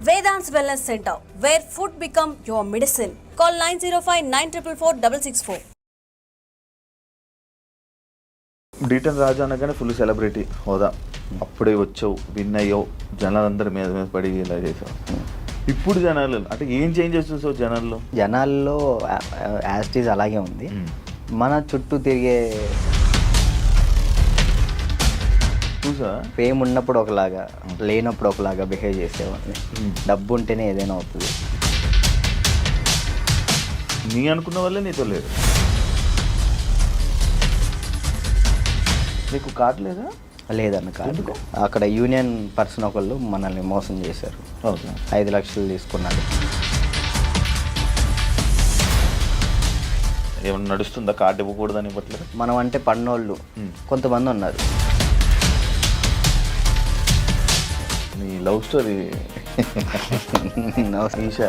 Vedant's Wellness Center, where food become your medicine. Call 905-944-664. డీటెన్ రాజు అనగానే full celebrity హోదా. అప్పుడే వచ్చావు, విన్ అయ్యావు, జనాలందరి మీద మీద పడి ఇలా చేసావు. ఇప్పుడు జనాలు అంటే ఏం చేంజెస్ చూసావు జనాల్లో యాస్టీజ్ అలాగే ఉంది. మన చుట్టూ తిరిగే చూసా ఫేమ్ ఉన్నప్పుడు ఒకలాగా, లేనప్పుడు ఒకలాగా బిహేవ్ చేసేవాడిని. డబ్బు ఉంటేనే ఏదైనా అవుతుంది. నీ అనుకున్న వాళ్ళే నీతో లేదు. నీకు కార్డు లేదా? లేదన్న కార్డు. అక్కడ యూనియన్ పర్సన్ ఒకళ్ళు మనల్ని మోసం చేశారు. 5 లక్షలు తీసుకున్నారు. ఏమన్నా నడుస్తుందా? కార్డు ఇవ్వకూడదని ఇవ్వట్లేదు. మనం అంటే పన్నోళ్ళు కొంతమంది ఉన్నారు. నీ లవ్ స్టోరీ ఈషా,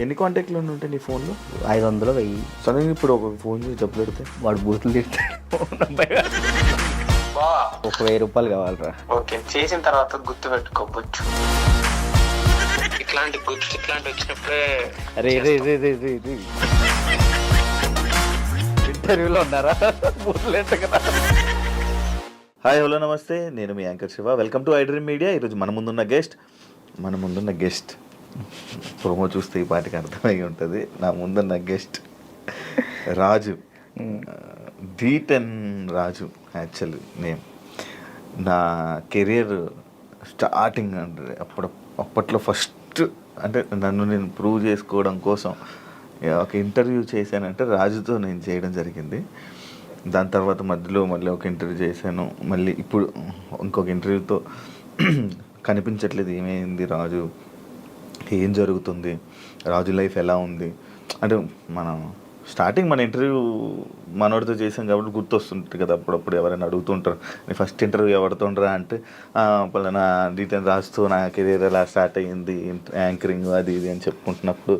ఎన్ని కాంటాక్ట్లు ఉంటాయి నీ ఫోన్లో? 500 1000. సడన్గా ఇప్పుడు ఒక ఫోన్ చేసి డబ్బులు పెడితే వాడు బూతులు తింటాడు. ఒక 1000 రూపాయలు కావాలరా. ఓకే, చేసిన తర్వాత గుర్తు పెట్టుకోవచ్చు. ఇట్లాంటి వచ్చినప్పుడే అరే రే రే రే రే రే ఇంటర్వ్యూలో ఉన్నారా? బూతులు కదా. హాయ్, హలో, నమస్తే. నేను మీ anchor Shiva. Welcome to iDream media. ఈరోజు మన ముందున్న గెస్ట్ ప్రోమో చూస్తే ఈ పాటికి అర్థమై ఉంటుంది. నా ముందున్న గెస్ట్ రాజు, డీటెన్ రాజు యాక్చువల్ నేమ్. నా కెరియర్ స్టార్టింగ్ అంటే అప్పట్లో ఫస్ట్ అంటే నన్ను నేను ప్రూవ్ చేసుకోవడం కోసం ఒక ఇంటర్వ్యూ చేశానంటే రాజుతో నేను చేయడం జరిగింది. దాని తర్వాత మధ్యలో మళ్ళీ ఒక ఇంటర్వ్యూ చేశాను. మళ్ళీ ఇప్పుడు ఇంకొక ఇంటర్వ్యూతో కనిపించట్లేదు. ఏమైంది రాజు, ఏం జరుగుతుంది, రాజు లైఫ్ ఎలా ఉంది అంటే మనం స్టార్టింగ్ మన ఇంటర్వ్యూ మనోడితో చేసాం కాబట్టి గుర్తొస్తుంటుంది కదా. అప్పుడప్పుడు ఎవరైనా అడుగుతుంటారు, నీ ఫస్ట్ ఇంటర్వ్యూ ఎవరితోండ్రా అంటే పలానా డీటెయిల్ రాస్తూ నా కెరీర్ ఎలా స్టార్ట్ అయ్యింది, యాంకరింగ్ అది ఇది అని చెప్పుకుంటున్నప్పుడు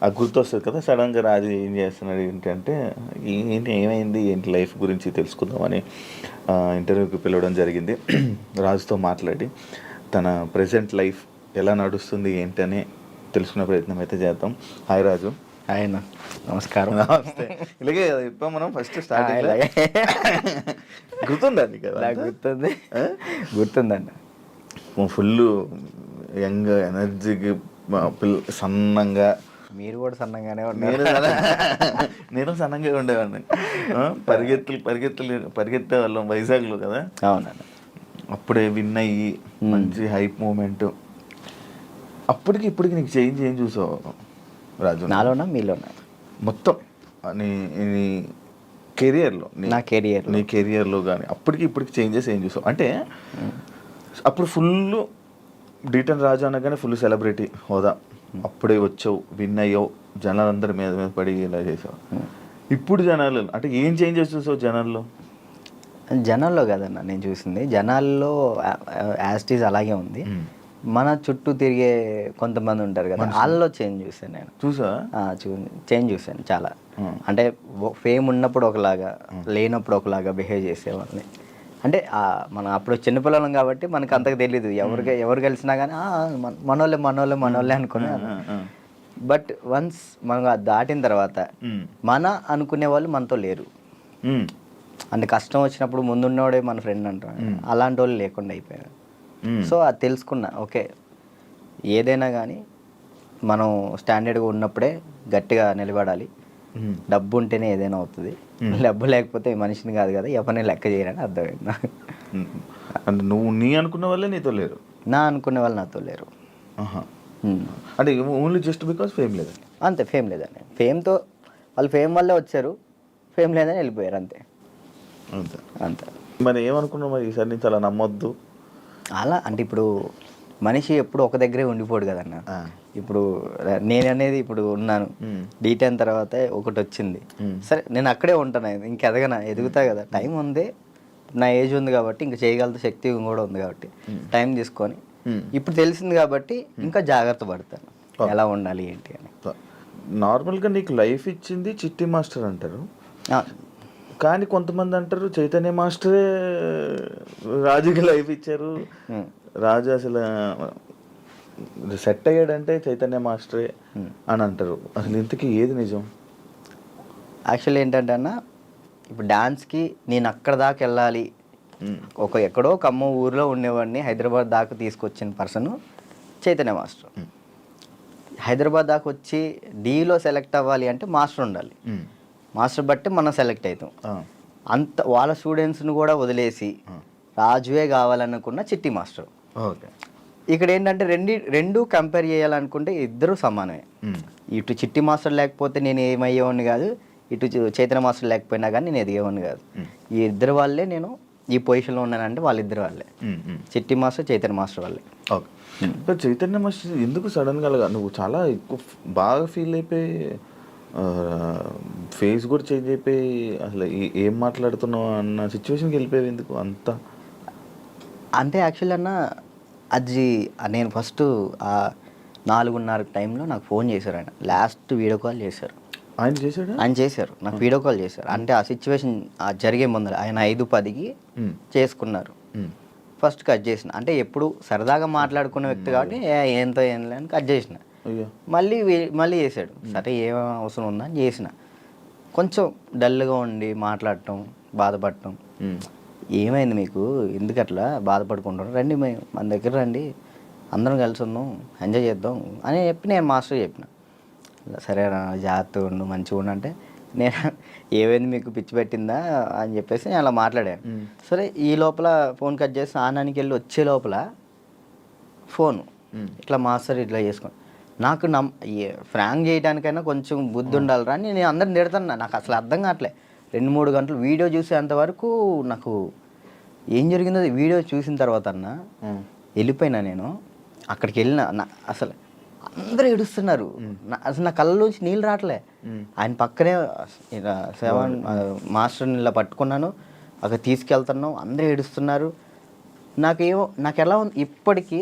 అది గుర్తొస్తుంది కదా. సడన్గా రాజు ఏం చేస్తున్నాడు ఏంటంటే ఏమైంది ఏంటి లైఫ్ గురించి తెలుసుకుందామని ఇంటర్వ్యూకి పిలవడం జరిగింది. రాజుతో మాట్లాడి తన ప్రజెంట్ లైఫ్ ఎలా నడుస్తుంది ఏంటని తెలుసుకునే ప్రయత్నం అయితే చేద్దాం. హాయ్ రాజు. హాయ్ అన్న, నమస్కారం. నమస్తే. ఇలాగే ఇప్పుడు మనం ఫస్ట్ స్టార్టింగ్ గుర్తుందండి కదా? గుర్తుందండి. ఫుల్ యంగ్ ఎనర్జీకి సన్నంగా. మీరు కూడా సన్నంగానే నేను సన్నంగా ఉండేవాడిని. పరిగెత్తే వాళ్ళం వైజాగ్లో కదా. అవునండి. అప్పుడే విన్ అయ్యి మంచి హైప్ మూమెంట్. అప్పటికి ఇప్పటికి నీకు చేంజ్ ఏం చూసావు రాజు? నాలోనా మీలోనా? మొత్తం నీ కెరియర్లో, నీ కెరియర్లో కానీ అప్పటికి ఇప్పటికి చేంజెస్ ఏం చూసావు? అంటే అప్పుడు ఫుల్ డీటెన్ రాజు అనగానే ఫుల్ సెలబ్రిటీ హోదా. అప్పుడే వచ్చావు, విన్ అయ్యావు, జనాలందరి మీద మీద పడి ఇలా చేసావు. ఇప్పుడు జనాలు అంటే ఏం చేంజెస్ చూసావు జనాల్లో కదన్న నేను చూసింది. జనాల్లో యాస్టీజ్ అలాగే ఉంది. మన చుట్టూ తిరిగే కొంతమంది ఉంటారు కదా, వాళ్ళలో చేంజ్ చూసాను నేను. చేంజ్ చూసాను చాలా. అంటే ఫేమ్ ఉన్నప్పుడు ఒకలాగా, లేనప్పుడు ఒకలాగా బిహేవ్ చేసేవాళ్ళని. అంటే మనం అప్పుడు చిన్నపిల్లలం కాబట్టి మనకు అంతకు తెలీదు. ఎవరు కలిసినా కానీ మనోళ్ళే అనుకున్నాను. బట్ వన్స్ మనం దాటిన తర్వాత మన అనుకునే వాళ్ళు మనతో లేరు. అంటే కష్టం వచ్చినప్పుడు ముందున్నవాడే మన ఫ్రెండ్ అంటారు, అలాంటి వాళ్ళు లేకుండా అయిపోయారు. సో అది తెలుసుకున్నా, ఓకే ఏదైనా కానీ మనం స్టాండర్డ్గా ఉన్నప్పుడే గట్టిగా నిలబడాలి. డబ్బు ఉంటేనే ఏదైనా అవుతుంది. డబ్బు లేకపోతే మనిషిని కాదు కదా, ఎవరిని లెక్క చేయరని అర్థమైంది నాకు. అంటే నువ్వు నీ అనుకున్న వాళ్ళే నీతో లేరు? నా అనుకునే వాళ్ళు నాతో లేరు. అంటే ఓన్లీ జస్ట్ బికాస్ ఫేమ్ లేదు. అంతే, ఫేమ్ లేదని. ఫేమ్తో వాళ్ళు ఫేమ్ వల్లే వచ్చారు, ఫేమ్ లేదని వెళ్ళిపోయారు. అంతే. మరి ఏమనుకున్నావు మరి ఈసారి నుంచి అలా నమ్మొద్దు అలా? అంటే ఇప్పుడు మనిషి ఎప్పుడు ఒక దగ్గరే ఉండిపోడు కదన్న. ఇప్పుడు నేను అనేది ఇప్పుడు ఉన్నాను, D10 తర్వాత ఒకటి వచ్చింది, సరే నేను అక్కడే ఉంటాను, ఇంక ఎదుగుతా కదా. టైం ఉంది, నా ఏజ్ ఉంది కాబట్టి, ఇంకా చేయగలిగే శక్తి కూడా ఉంది కాబట్టి టైం తీసుకొని ఇప్పుడు తెలిసింది కాబట్టి ఇంకా జాగ్రత్త పడతాను ఎలా ఉండాలి ఏంటి అని. నార్మల్గా నీకు లైఫ్ ఇచ్చింది చిట్టి మాస్టర్ అంటారు, కానీ కొంతమంది అంటారు చైతన్య మాస్టరే రాజుకి లైఫ్ ఇచ్చారు, రాజు అసలు సెట్ అయ్యాడంటే చైతన్య మాస్టరే అని అంటారు. అసలు ఇంతకీ ఏది నిజం? యాక్చువల్లీ ఏంటంటే అన్న, ఇప్పుడు డాన్స్కి నేను అక్కడ దాకా వెళ్ళాలి, ఎక్కడో ఖమ్మం ఊర్లో ఉండేవాడిని హైదరాబాద్ దాకా తీసుకొచ్చిన పర్సన్ చైతన్య మాస్టర్. హైదరాబాద్ దాకా వచ్చి డీలో సెలెక్ట్ అవ్వాలి అంటే మాస్టర్ ఉండాలి. మాస్టర్ బట్టి మనం సెలెక్ట్ అవుతాం. అంత వాళ్ళ స్టూడెంట్స్ని కూడా వదిలేసి రాజువే కావాలనుకున్న చిట్టి మాస్టర్. ఓకే. ఇక్కడ ఏంటంటే రెండు కంపేర్ చేయాలనుకుంటే ఇద్దరు సమానమే. ఇటు చిట్టి మాస్టర్ లేకపోతే నేను ఏమయ్యేవాడిని కాదు, ఇటు చైతన్య మాస్టర్ లేకపోయినా కానీ నేను ఎదిగేవాడిని కాదు. ఈ ఇద్దరు వాళ్ళే నేను ఈ పొజిషన్లో ఉన్నానంటే వాళ్ళిద్దరు వాళ్ళే, చిట్టి మాస్టర్ చైతన్య మాస్టర్ వాళ్ళే. ఓకే. చైతన్య మాస్టర్ ఎందుకు సడన్గా నువ్వు చాలా ఎక్కువ బాగా ఫీల్ అయిపోయి ఫేస్ కూడా చేంజ్ అయిపోయి అసలు ఏం మాట్లాడుతున్నావు అన్న సిచ్యువేషన్కి వెళ్ళిపోయావు ఎందుకు అంత? అంటే యాక్చువల్లీ అన్న, అది నేను ఫస్ట్ 4:30 టైంలో నాకు ఫోన్ చేశారు. ఆయన లాస్ట్ వీడియో కాల్ చేశారు. ఆయన చేశారు నాకు వీడియో కాల్ చేశారు. అంటే ఆ సిచ్యువేషన్ జరిగే ముందర ఆయన 5:10కి చేసుకున్నారు. ఫస్ట్ కట్ చేసిన, అంటే ఎప్పుడు సరదాగా మాట్లాడుకునే వ్యక్తి కాబట్టి ఏంతో ఏం లేని కట్ చేసిన. మళ్ళీ చేశాడు. సరే ఏం అవసరం ఉందా అని చేసిన. కొంచెం డల్గా ఉండి మాట్లాడటం, బాధపడటం. ఏమైంది మీకు, ఎందుకు అట్లా బాధపడుకుంటారు, రండి మన దగ్గర రండి, అందరం కలిసి ఉందాం, ఎంజాయ్ చేద్దాం అని చెప్పి నేను మాస్టర్ చెప్పిన. సరే జాగ్రత్తగా ఉండు, మంచిగా ఉండు అంటే, నేను ఏమైంది మీకు పిచ్చి పెట్టిందా అని చెప్పేసి నేను అలా మాట్లాడాను. సరే ఈ లోపల ఫోన్ కట్ చేసి ఆనానికి వెళ్ళి వచ్చే లోపల ఫోను ఇట్లా మాస్టర్ ఇట్లా చేసుకోండి. నాకు ఫ్రాంక్ చేయడానికైనా కొంచెం బుద్ధి ఉండాలిరా అని నేను అందరిని తిడుతున్నా. నాకు అసలు అర్థం కావట్లే. 2-3 గంటలు వీడియో చూసేంతవరకు నాకు ఏం జరిగిందో వీడియో చూసిన తర్వాత అన్న వెళ్ళిపోయినా. నేను అక్కడికి వెళ్ళిన, అసలు అందరూ ఏడుస్తున్నారు. అసలు నా కళ్ళలోంచి నీళ్ళు రావట్లే. ఆయన పక్కనే మాస్టర్ని ఇలా పట్టుకున్నాను, అక్కడ తీసుకెళ్తున్నాం, అందరూ ఏడుస్తున్నారు. నాకు ఎలా ఉంది ఇప్పటికీ,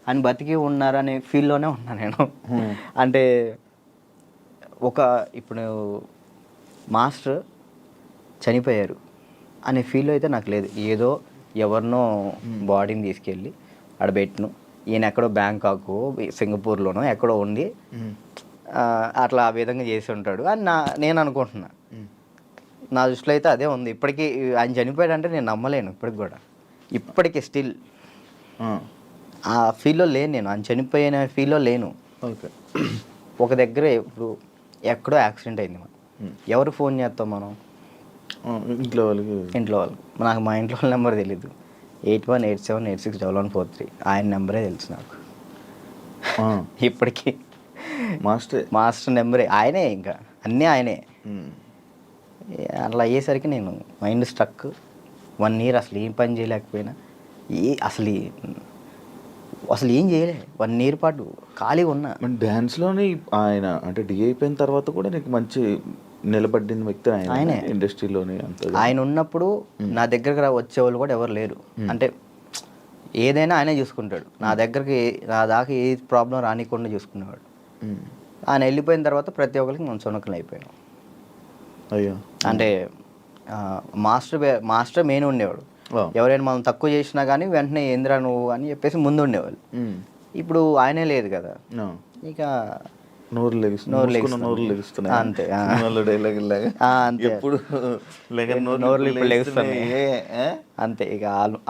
ఆయన బతికి ఉన్నారు అనే ఫీల్లోనే ఉన్నా నేను. అంటే ఇప్పుడు మాస్టర్ చనిపోయారు అనే ఫీల్ అయితే నాకు లేదు. ఏదో ఎవరినో బాడీని తీసుకెళ్ళి ఆడ పెట్టిను, ఈయన ఎక్కడో బ్యాంకాక్ సింగపూర్లోనో ఎక్కడో ఉండి అట్లా ఆ విధంగా చేసి ఉంటాడు అని నేను అనుకుంటున్నా. నా దృష్టిలో అయితే అదే ఉంది. ఇప్పటికీ ఆయన చనిపోయాడంటే నేను నమ్మలేను ఇప్పటికి కూడా. ఇప్పటికీ స్టిల్ ఆ ఫీల్లో లేను నేను, ఆయన చనిపోయిన ఫీల్లో లేను. ఓకే. ఒక దగ్గర ఇప్పుడు ఎక్కడో యాక్సిడెంట్ అయింది, ఎవరు ఫోన్ చేస్తాం మనం? ఇంట్లో వాళ్ళు. నాకు మా ఇంట్లో వాళ్ళ నెంబర్ తెలీదు. 8187861143 ఆయన నెంబరే తెలుసు నాకు ఇప్పటికీ. మాస్టర్ నెంబరే ఆయనే, ఇంకా అన్నీ ఆయనే. అట్లా అయ్యేసరికి నేను మైండ్ స్ట్రక్. 1 year అసలు ఏం పని చేయలేకపోయినా, అసలు ఏం చేయలే. 1 year పాటు ఖాళీగా ఉన్నా. డ్యాన్స్లోనే ఆయన అంటే డి అయిపోయిన తర్వాత కూడా నీకు మంచి నిలబడిన వ్యక్తి ఆయనే ఇండస్ట్రీలోనే. ఆయన ఉన్నప్పుడు నా దగ్గరకు వచ్చేవాళ్ళు కూడా ఎవరు లేరు. అంటే ఏదైనా ఆయనే చూసుకుంటాడు. నా దాకా ఏ ప్రాబ్లం రానికుండా చూసుకునేవాడు. ఆయన వెళ్ళిపోయిన తర్వాత ప్రతి ఒక్కరికి మనం చునకలు అయిపోయాం. అయ్యో. అంటే మాస్టర్ మెయిన్ ఉండేవాడు. ఎవరైనా మనం తక్కువ చేసినా కానీ వెంటనే ఏందిరా నువ్వు అని చెప్పేసి ముందు ఉండేవాళ్ళు. ఇప్పుడు ఆయనే లేదు కదా, ఇక నోరు లెగుస్తున్నాయి అంతే. అంతే ఇక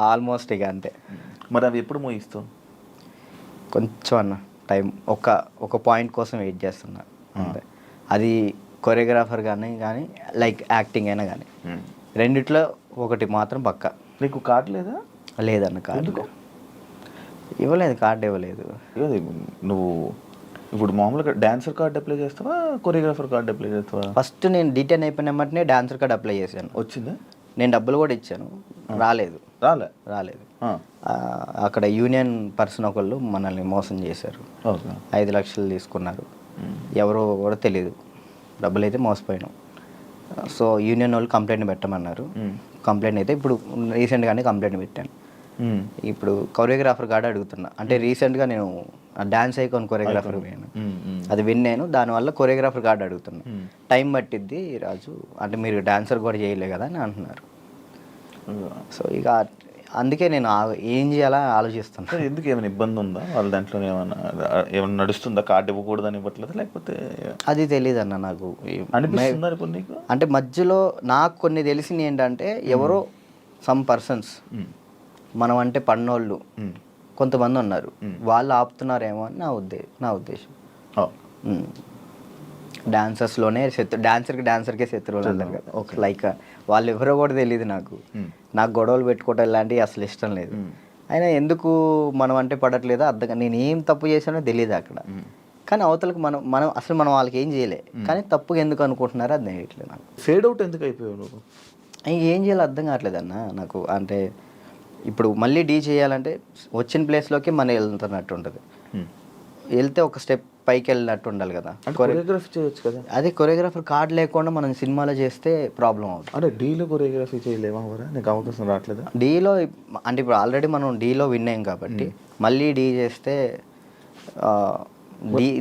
ఆల్మోస్ట్ ఇక అంతే. మరి అవి ఎప్పుడు మోయిస్తావు? కొంచెం అన్న టైం, ఒక పాయింట్ కోసం వెయిట్ చేస్తున్నా అంతే. అది కొరియోగ్రాఫర్ కానీ లైక్ యాక్టింగ్ అయినా కానీ రెండిట్లో ఒకటి మాత్రం పక్కా. నీకు కార్డు లేదా? లేదన్న, కార్డు ఇవ్వలేదు. కార్డు ఇవ్వలేదు. నువ్వు ఇప్పుడు మామూలుగా డాన్సర్ కార్డు అప్లై చేస్తావా, కొరియోగ్రాఫర్ కార్డు అప్లై చేస్తావా? ఫస్ట్ నేను డీటెయిల్ అయిపోయిన వెంటనే డాన్సర్ కార్డు అప్లై చేశాను. వచ్చిందా? నేను డబ్బులు కూడా ఇచ్చాను, రాలేదు. అక్కడ యూనియన్ పర్సన్ ఒకళ్ళు మనల్ని మోసం చేశారు. 5 లక్షలు తీసుకున్నారు. ఎవరో కూడా తెలియదు. డబ్బులు అయితే మోసపోయినాం. సో యూనియన్ వాళ్ళు కంప్లైంట్ పెట్టమన్నారు. కంప్లైంట్ అయితే ఇప్పుడు రీసెంట్గానే కంప్లైంట్ పెట్టాను. ఇప్పుడు కొరియోగ్రాఫర్ కార్డు అడుగుతున్నా. అంటే రీసెంట్గా నేను డాన్స్ ఐకాన్ కొరియోగ్రాఫర్ పోయాను, అది విన్నాను. దానివల్ల కొరియోగ్రాఫర్ కార్డు అడుగుతున్నా. టైం పట్టిద్ది రాజు అంటే, మీరు డాన్సర్ కూడా చేయలే కదా అని అంటున్నారు. సో ఇక అందుకే నేను ఏం చేయాలా ఆలోచిస్తాను. సరే, ఎందుకు ఏమైనా ఇబ్బంది ఉందా వాళ్ళ దాంట్లో? ఏమైనా నడుస్తుందా? కార్డు ఇవ్వకూడదని ఇవ్వట్లేదు, లేకపోతే అది తెలియదు అన్న నాకు. అనిపిస్తుందా ఇప్పుడు నీకు? అంటే మధ్యలో నాకు కొన్ని తెలిసింది ఏంటంటే, ఎవరో సమ్ పర్సన్స్ మనం అంటే పన్నోళ్ళు కొంతమంది ఉన్నారు, వాళ్ళు ఆపుతున్నారేమో అని నా ఉద్దేశం. డాన్సర్స్లోనే డాన్సర్కే శత్రువులు అంటారు కదా, లైక్ వాళ్ళు ఎవరో కూడా తెలియదు నాకు గొడవలు పెట్టుకోవటం ఇలాంటివి అసలు ఇష్టం లేదు. అయినా ఎందుకు మనం అంటే పడట్లేదో అర్థం, నేను ఏం తప్పు చేశానో తెలియదు అక్కడ. కానీ అవతలకు మనం అసలు మనం వాళ్ళకి ఏం చేయలే, కానీ తప్పుగా ఎందుకు అనుకుంటున్నారో అర్థం చేయట్లేదు నాకు. ఫేడ్ అవుట్ ఎందుకు అయిపోయావు నువ్వు? ఏం చేయాలో అర్థం కావట్లేదు అన్న నాకు. అంటే ఇప్పుడు మళ్ళీ డీ చేయాలంటే వచ్చిన ప్లేస్లోకి మనం వెళ్తున్నట్టు ఉంటుంది, వెళ్తే ఒక స్టెప్ పైకి వెళ్ళినట్టు ఉండాలి కదా. కొరియోగ్రఫీ చేయొచ్చు కదా. అదే కొరియోగ్రాఫర్ కార్డ్ లేకుండా మనం సినిమాలో చేస్తే ప్రాబ్లం అవుతుంది. అంటే డీలో కొరియోగ్రఫీ చేయలేమా? నీకు అవకాశం రావట్లేదా డీలో? అంటే ఇప్పుడు ఆల్రెడీ మనం డీలో విన్ అయ్యాం కాబట్టి మళ్ళీ డీ చేస్తే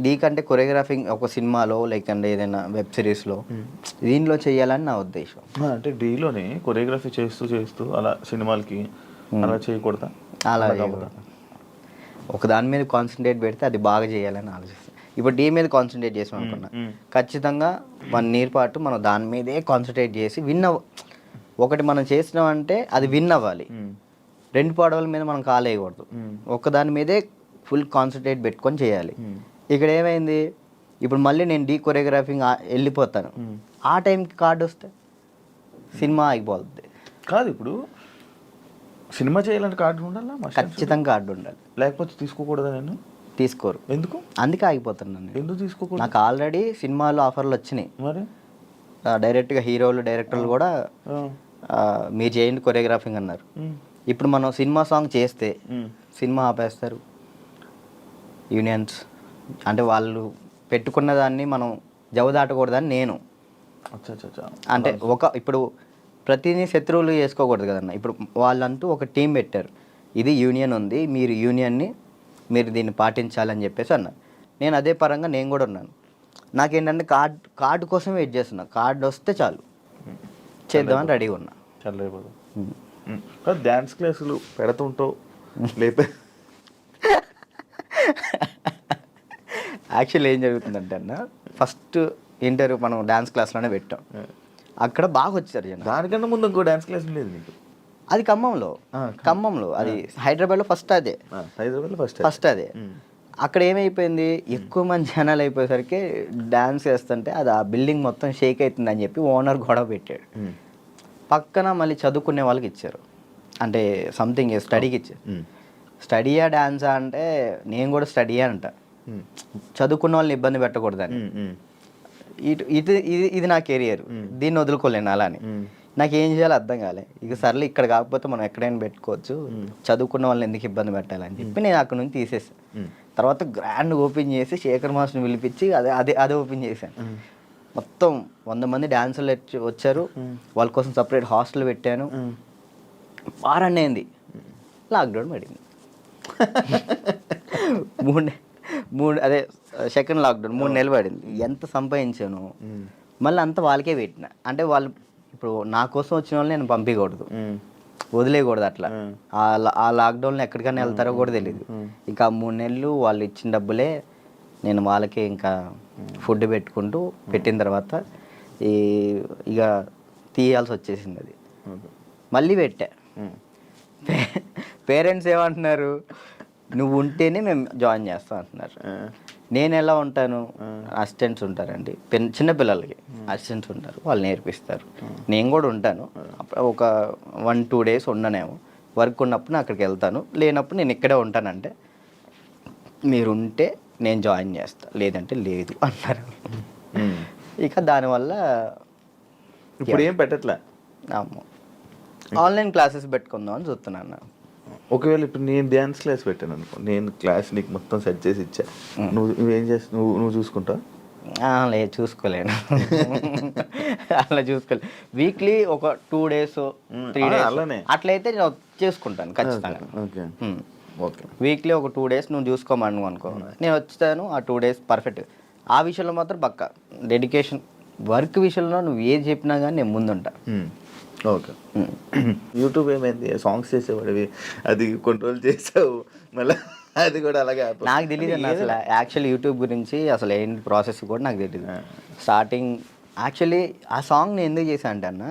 డీ కంటే కొరియోగ్రాఫింగ్ ఒక సినిమాలో లేకంటే ఏదైనా వెబ్ సిరీస్లో దీనిలో చేయాలని నా ఉద్దేశం. అంటే డీలోనే కొరియోగ్రఫీ చేస్తూ అలా సినిమాలకి అలా చేయకూడదా? అలా ఒక దాని మీద కాన్సన్ట్రేట్ పెడితే అది బాగా చేయాలని ఆలోచిస్తాను. ఇప్పుడు డీ మీద కాన్సన్ట్రేట్ చేసాం అనుకున్నా, ఖచ్చితంగా 1 year పాటు మనం దాని మీదే కాన్సన్ట్రేట్ చేసి ఒకటి మనం చేసినామంటే అది విన్ అవ్వాలి. 2 పడవల మీద మనం కాలేయకూడదు, ఒక దాని మీదే ఫుల్ కాన్సన్ట్రేట్ పెట్టుకొని చేయాలి. ఇక్కడ ఏమైంది, ఇప్పుడు మళ్ళీ నేను డీ కొరియోగ్రాఫింగ్ వెళ్ళిపోతాను, ఆ టైంకి కార్డు వస్తే సినిమా ఆగిపోతుంది. కాదు, ఇప్పుడు సినిమా చేయాలంటే కార్డు ఉండాలా? ఖచ్చితంగా కార్డు ఉండాలి, లేకపోతే తీసుకోకూడదా? నేను తీసుకోరు. ఎందుకు? అందుకే ఆగిపోతున్నాను. ఎందుకు తీసుకోకూడదు? నాకు ఆల్రెడీ సినిమాలో ఆఫర్లు వచ్చినాయి. మరి డైరెక్ట్గా హీరోలు డైరెక్టర్లు కూడా మీరు చేయండి కొరియోగ్రాఫింగ్ అన్నారు. ఇప్పుడు మనం సినిమా సాంగ్ చేస్తే సినిమా ఆపేస్తారు యూనియన్స్. అంటే వాళ్ళు పెట్టుకున్న దాన్ని మనం జవదాటకూడదని నేను. అంటే ఇప్పుడు ప్రతిదీ శత్రువులు చేసుకోకూడదు కదన్న. ఇప్పుడు వాళ్ళంటూ ఒక టీం పెట్టారు, ఇది యూనియన్ ఉంది, మీరు యూనియన్ని మీరు దీన్ని పాటించాలని చెప్పేసి అన్నారు. నేను అదే పరంగా నేను కూడా ఉన్నాను. నాకేంటంటే కార్డు కోసం వెయిట్ చేస్తున్నా, కార్డు వస్తే చాలు చేద్దామని రెడీగా ఉన్నా. చాలా డ్యాన్స్ క్లాసులు పెడుతుంటావు లేపే. యాక్చువల్లీ ఏం జరుగుతుందంటే అన్న, ఫస్ట్ ఇంటర్వ్యూ మనం డ్యాన్స్ క్లాస్లోనే పెట్టాం, అక్కడ బాగా వచ్చారు జనం. దానికన్నా ముందు ఇంకో డ్యాన్స్ క్లాస్ లేదు నీకు? అది ఖమ్మంలో అది హైదరాబాద్లో ఫస్ట్ అదే. హైదరాబాద్లో ఫస్ట్ అదే. అక్కడ ఏమైపోయింది, ఎక్కువ మంది జనాలు అయిపోయేసరికి డ్యాన్స్ వేస్తుంటే అది ఆ బిల్డింగ్ మొత్తం షేక్ అవుతుందని చెప్పి ఓనర్ గొడవ పెట్టాడు. పక్కన మళ్ళీ చదువుకునే వాళ్ళకి ఇచ్చారు, అంటే సంథింగ్ స్టడీకి ఇచ్చారు. స్టడీయా డ్యాన్సా అంటే నేను కూడా స్టడీయా అంట, చదువుకున్న వాళ్ళని ఇబ్బంది పెట్టకూడదని. ఇది నా కెరియర్, దీన్ని వదులుకోలేను అలానే. నాకు ఏం చేయాలో అర్థం కాలే. ఇక సర్లే ఇక్కడ కాకపోతే మనం ఎక్కడైనా పెట్టుకోవచ్చు, చదువుకున్న వాళ్ళని ఎందుకు ఇబ్బంది పెట్టాలని చెప్పి నేను అక్కడ నుంచి తీసేసాను. తర్వాత గ్రాండ్ ఓపెన్ చేసి శేఖర్ మాస్టర్ని పిలిపించి అదే ఓపెన్ చేశాను. మొత్తం 100 మంది డాన్సర్లు వచ్చారు, వాళ్ళ కోసం సపరేట్ హాస్టల్ పెట్టాను. వారాన్ని అయింది, లాక్డౌన్ పడింది. అదే సెకండ్ లాక్డౌన్ 3 నెలలు పడింది. ఎంత సంపాదించాను మళ్ళీ అంతా వాళ్ళకే పెట్టిన. అంటే వాళ్ళు ఇప్పుడు నా కోసం వచ్చిన వాళ్ళని నేను పంపించకూడదు, వదిలేయకూడదు. అట్లా ఆ లాక్డౌన్లో ఎక్కడికైనా వెళ్తారో కూడా తెలియదు. ఇంకా 3 నెలలు వాళ్ళు ఇచ్చిన డబ్బులే నేను వాళ్ళకే ఇంకా ఫుడ్ పెట్టుకుంటూ పెట్టిన తర్వాత ఇక తీయాల్సి వచ్చేసింది. అది మళ్ళీ పెట్టా. పేరెంట్స్ ఏమంటున్నారు, నువ్వు ఉంటేనే మేము జాయిన్ చేస్తాం అంటున్నారు. నేను ఎలా ఉంటాను, అసిస్టెంట్స్ ఉంటారండి, చిన్నపిల్లలకి అసిస్టెంట్స్ ఉంటారు, వాళ్ళు నేర్పిస్తారు. నేను కూడా ఉంటాను, ఒక 1-2 days ఉండనేమో. వర్క్ ఉన్నప్పుడు నేను అక్కడికి వెళ్తాను, లేనప్పుడు నేను ఇక్కడే ఉంటానంటే మీరు ఉంటే నేను జాయిన్ చేస్తాను, లేదంటే లేదు అన్నారు. ఇక దానివల్ల ఇప్పుడు ఏం పెట్టట్లే. ఆన్లైన్ క్లాసెస్ పెట్టుకుందాం అని చూస్తున్నాను. ఒకవేళ ఇప్పుడు నేను డ్యాన్స్ క్లాస్ పెట్టాను అనుకో, నేను క్లాస్ నీకు మొత్తం సెట్ చేసి ఇచ్చా, నువ్వేం చేస్తావు? నువ్వు చూసుకుంటావు? లేదు, చూసుకోలేను. అలా చూసుకోలేదు. వీక్లీ ఒక 2 days 3 days అలానే అట్లయితే నేను చేసుకుంటాను ఖచ్చితంగా. ఓకే, వీక్లీ ఒక 2 days నువ్వు చూసుకోమను అనుకో, నేను వచ్చాను ఆ 2 days పర్ఫెక్ట్. ఆ విషయంలో మాత్రం పక్కా డెడికేషన్, వర్క్ విషయంలో నువ్వు ఏది చెప్పినా కానీ నేను ముందుంటా. ఓకే. యూట్యూబ్ ఏమైంది? సాంగ్స్ చేసేవాడివి, అది కంట్రోల్ చేసావు, మళ్ళీ అది కూడా అలాగే ఆపావు. నాకు తెలియదు అన్న అసలు యాక్చువల్లీ యూట్యూబ్ గురించి అసలు ఏంటి ప్రాసెస్ కూడా నాకు తెలియదు. స్టార్టింగ్ యాక్చువల్లీ ఆ సాంగ్ నేను ఎందుకు చేశాను అంటే అన్న,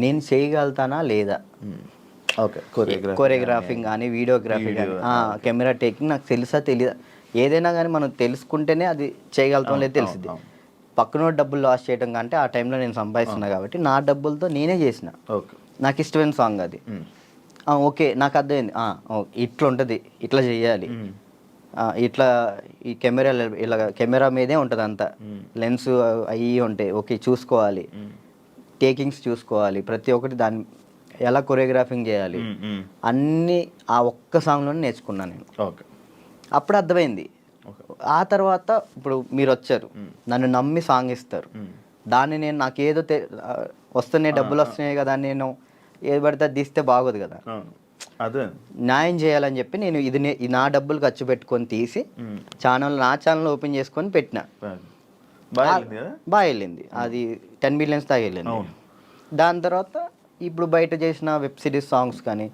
నేను చేయగలుగుతానా లేదా, ఓకే, కొరియోగ్రాఫింగ్ కానీ వీడియోగ్రఫీ కానీ కెమెరా టేకింగ్ నాకు తెలుసా తెలియదా, ఏదైనా కానీ మనం తెలుసుకుంటేనే అది చేయగలుగుతాం లేదు తెలిసింది. పక్కన డబ్బులు లాస్ చేయడం కంటే ఆ టైంలో నేను సంపాదిస్తున్నా కాబట్టి నా డబ్బులతో నేనే చేసిన. ఓకే, నాకు ఇష్టమైన సాంగ్ అది. ఓకే నాకు అర్థమైంది, ఇట్లా ఉంటుంది, ఇట్లా చేయాలి, ఇట్లా ఈ కెమెరా ఇలా కెమెరా మీదే ఉంటుంది అంతా, లెన్స్ అవి ఉంటాయి, ఓకే చూసుకోవాలి, టేకింగ్స్ చూసుకోవాలి, ప్రతి ఒక్కటి దాన్ని ఎలా కొరియోగ్రాఫింగ్ చేయాలి అన్నీ ఆ ఒక్క సాంగ్లోనే నేర్చుకున్నాను నేను. ఓకే, అప్పుడు అర్థమైంది. ఆ తర్వాత ఇప్పుడు మీరు వచ్చారు, నన్ను నమ్మి సాంగ్ ఇస్తారు, దాన్ని నేను నాకేదో వస్తున్నాయి డబ్బులు వస్తున్నాయి కదా, నేను ఏది పడితే అది తీస్తే బాగోదు కదా, అదే న్యాయం చేయాలని చెప్పి నేను ఇది నా డబ్బులు ఖర్చు పెట్టుకొని తీసి నా ఛానల్ ఓపెన్ చేసుకొని పెట్టిన. బాగా వెళ్ళింది, అది 10 millions దాకా వెళ్ళింది. దాని తర్వాత ఇప్పుడు బయట చేసిన వెబ్ సిరీస్ సాంగ్స్ కానీ